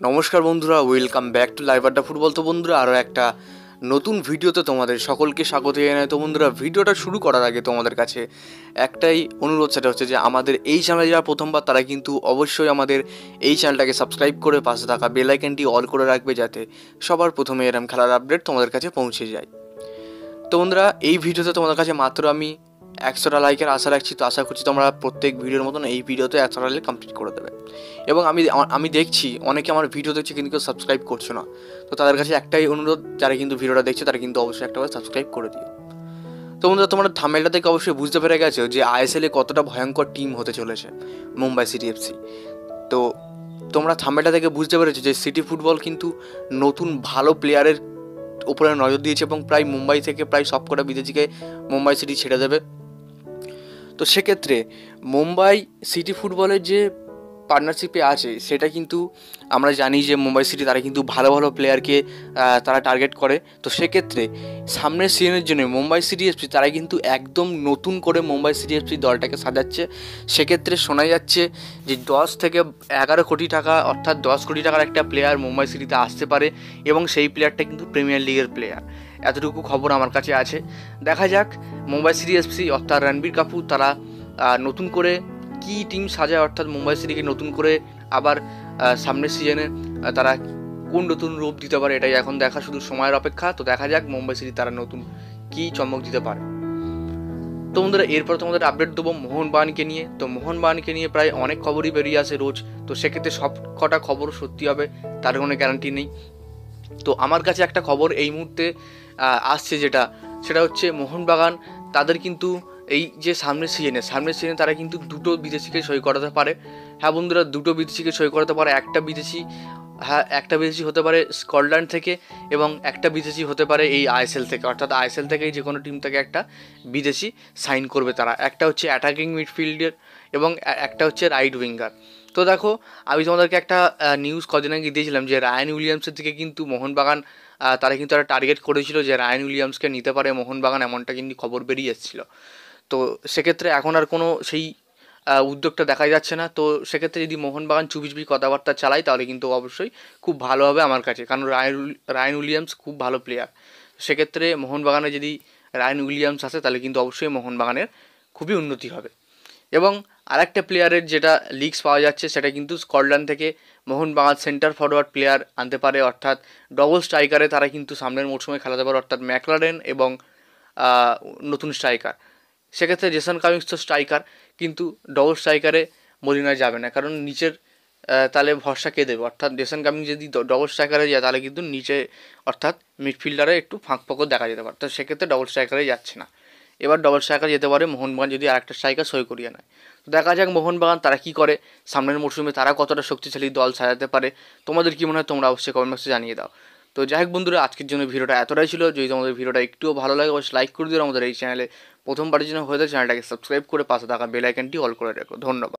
নমস্কার বন্ধুরা, welcome back to live আড্ডা ফুটবল। তো বন্ধুরা, আরও একটা নতুন ভিডিওতে তোমাদের সকলকে স্বাগত জানাই। তো বন্ধুরা, ভিডিওটা শুরু করার আগে তোমাদের কাছে একটাই অনুরোধ, সেটা হচ্ছে যে আমাদের এই চ্যানেলে যারা প্রথমবার তারা কিন্তু অবশ্যই আমাদের এই চ্যানেলটাকে সাবস্ক্রাইব করে পাশে থাকা বেল আইকনটি অল করে রাখবে, যাতে সবার প্রথমে এরম খেলার আপডেট তোমাদের কাছে পৌঁছে যায়। তো বন্ধুরা, এই ভিডিওতে তোমাদের কাছে মাত্র আমি 100টা লাইকের আশা রাখছি। তো আশা করছি তোমরা প্রত্যেক ভিডিওর মতন এই ভিডিওতে 100টা লাইক কমপ্লিট করে দেবে। এবং আমি দেখছি অনেকে আমার ভিডিও দেখছে কিন্তু কেউ সাবস্ক্রাইব করছো না। তো তাদের কাছে একটাই অনুরোধ, যারা কিন্তু ভিডিওটা দেখছে তারা কিন্তু অবশ্যই একটা করে সাবস্ক্রাইব করে দিও। তো বন্ধুরা, তোমরা থাম্বনেলটা থেকে অবশ্যই বুঝতে পেরে গেছো যে আইএসএলে কতটা ভয়ঙ্কর টিম হতে চলেছে মুম্বাই সিটি এফসি। তো তোমরা থাম্বনেলটা থেকে বুঝতে পেরেছো যে সিটি ফুটবল কিন্তু নতুন ভালো প্লেয়ারের উপরে নজর দিয়েছে এবং প্রায় মুম্বাই থেকে প্রায় সবকটা বিদেশিকে মুম্বাই সিটি ছেড়ে দেবে। তো সেক্ষেত্রে মুম্বাই সিটি ফুটবলের যে পার্টনারশিপে আছে সেটা কিন্তু আমরা জানি যে মুম্বাই সিটি তারা কিন্তু ভালো ভালো প্লেয়ারকে তারা টার্গেট করে। তো সেক্ষেত্রে সামনের সিজনের জন্য মুম্বাই সিটি এফসি তারা কিন্তু একদম নতুন করে মুম্বাই সিটি এফসি দলটাকে সাজাচ্ছে। সেক্ষেত্রে শোনা যাচ্ছে যে 10 থেকে 11 কোটি টাকা, অর্থাৎ 10 কোটি টাকার একটা প্লেয়ার মুম্বাই সিটিতে আসতে পারে এবং সেই প্লেয়ারটা কিন্তু প্রিমিয়ার লিগের প্লেয়ার। এতটুকু খবর আমার কাছে আছে। দেখা যাক মুম্বাই সিটি এফসি অর্থাৎ রণবীর কাপুর তারা নতুন করে কি টিম সাজায়, অর্থাৎ মুম্বাই সিটিকে নতুন করে আবার সামনের সিজনে তারা কোন নতুন রূপ দিতে পারে, এটাই এখন দেখা শুধু সময়ের অপেক্ষা। তো দেখা যাক মুম্বাই সিটি তারা নতুন কি চমক দিতে পারে। তো বন্ধুরা, এরপর তোমাদের আপডেট দেবো মোহনবাগানকে নিয়ে। তো মোহনবাগানকে নিয়ে প্রায় অনেক খবরই বেরিয়ে আসে রোজ। তো সেক্ষেত্রে সব কটা খবর সত্যি হবে তার কোনো গ্যারান্টি নেই। তো আমার কাছে একটা খবর এই মুহূর্তে আসছে, সেটা হচ্ছে মোহনবাগান তাদের কিন্তু এই যে সামনের সিজনে তারা কিন্তু দুটো বিদেশিকে সই করাতে পারে। হ্যাঁ বন্ধুরা, দুটো বিদেশিকে সই করাতে পারে। একটা বিদেশি হতে পারে স্কটল্যান্ড থেকে এবং একটা বিদেশি হতে পারে এই আইএসএল থেকে, অর্থাৎ আইএসএল থেকেই যে কোনো টিম থেকে একটা বিদেশি সাইন করবে তারা। একটা হচ্ছে অ্যাটাকিং মিডফিল্ডের এবং একটা হচ্ছে রাইট উইঙ্গার। তো দেখো, আমি তোমাদেরকে একটা নিউজ কদিন আগে দিয়েছিলাম যে রায়ান উইলিয়ামসের থেকে কিন্তু মোহনবাগান তারা কিন্তু একটা টার্গেট করেছিল যে রায়ান উইলিয়ামসকে নিতে পারে মোহনবাগান, এমনটা কিন্তু খবর বেরিয়ে এসেছিলো। তো সেক্ষেত্রে এখন আর কোনো সেই উদ্যোগটা দেখা যাচ্ছে না। তো সেক্ষেত্রে যদি মোহনবাগান চুপিচুপি কথাবার্তা চালায় তাহলে কিন্তু অবশ্যই খুব ভালো হবে আমার কাছে, কারণ রায়ান উইলিয়ামস খুব ভালো প্লেয়ার। সেক্ষেত্রে মোহনবাগানে যদি রায়ান উইলিয়ামস আসে তাহলে কিন্তু অবশ্যই মোহনবাগানের খুবই উন্নতি হবে। এবং আরেকটা প্লেয়ারের যেটা লিগস পাওয়া যাচ্ছে সেটা কিন্তু স্কটল্যান্ড থেকে মোহনবাগান সেন্টার ফরওয়ার্ড প্লেয়ার আনতে পারে, অর্থাৎ ডবল স্ট্রাইকারে তারা কিন্তু সামনের মরশুমে খেলাতে পারে, অর্থাৎ ম্যাকলারেন এবং নতুন স্ট্রাইকার। সেক্ষেত্রে জেসন কামিংস তো স্ট্রাইকার, কিন্তু ডবল স্ট্রাইকারে মলিনা যাবে না, কারণ নিচের তাহলে ভরসা কে দেবে। অর্থাৎ জেসন কামিংস যদি ডবল স্ট্রাইকারে যায় তাহলে কিন্তু নিচে অর্থাৎ মিডফিল্ডারে একটু ফাঁকফোকর দেখা যেতে পারে। তো সেক্ষেত্রে ডবল স্ট্রাইকারে যাচ্ছে না। এবার ডবল স্ট্রাইকার যেতে পারে মোহনবাগান যদি আরেকটা স্ট্রাইকার সই করিয়ে নেয়। তো দেখা যাক মোহনবাগান তারা কী করে, সামনের মরশুমে তারা কতটা শক্তিশালী দল সাজাতে পারে। তোমাদের কী মনে হয় তোমরা অবশ্যই কমেন্ট বক্সে জানিয়ে দাও। তো যাই হোক বন্ধুরা, আজকের জন্য ভিডিওটা এতটাই ছিল। যদি তোমাদের ভিডিওটা একটুও ভালো লাগে অবশ্যই লাইক করে দিও। আমাদের এই চ্যানেলে প্রথমবারের জন্য হয়ে চ্যানেলটাকে সাবস্ক্রাইব করে পাশে থাকা বেল আইকনটি অল করে রাখো। ধন্যবাদ।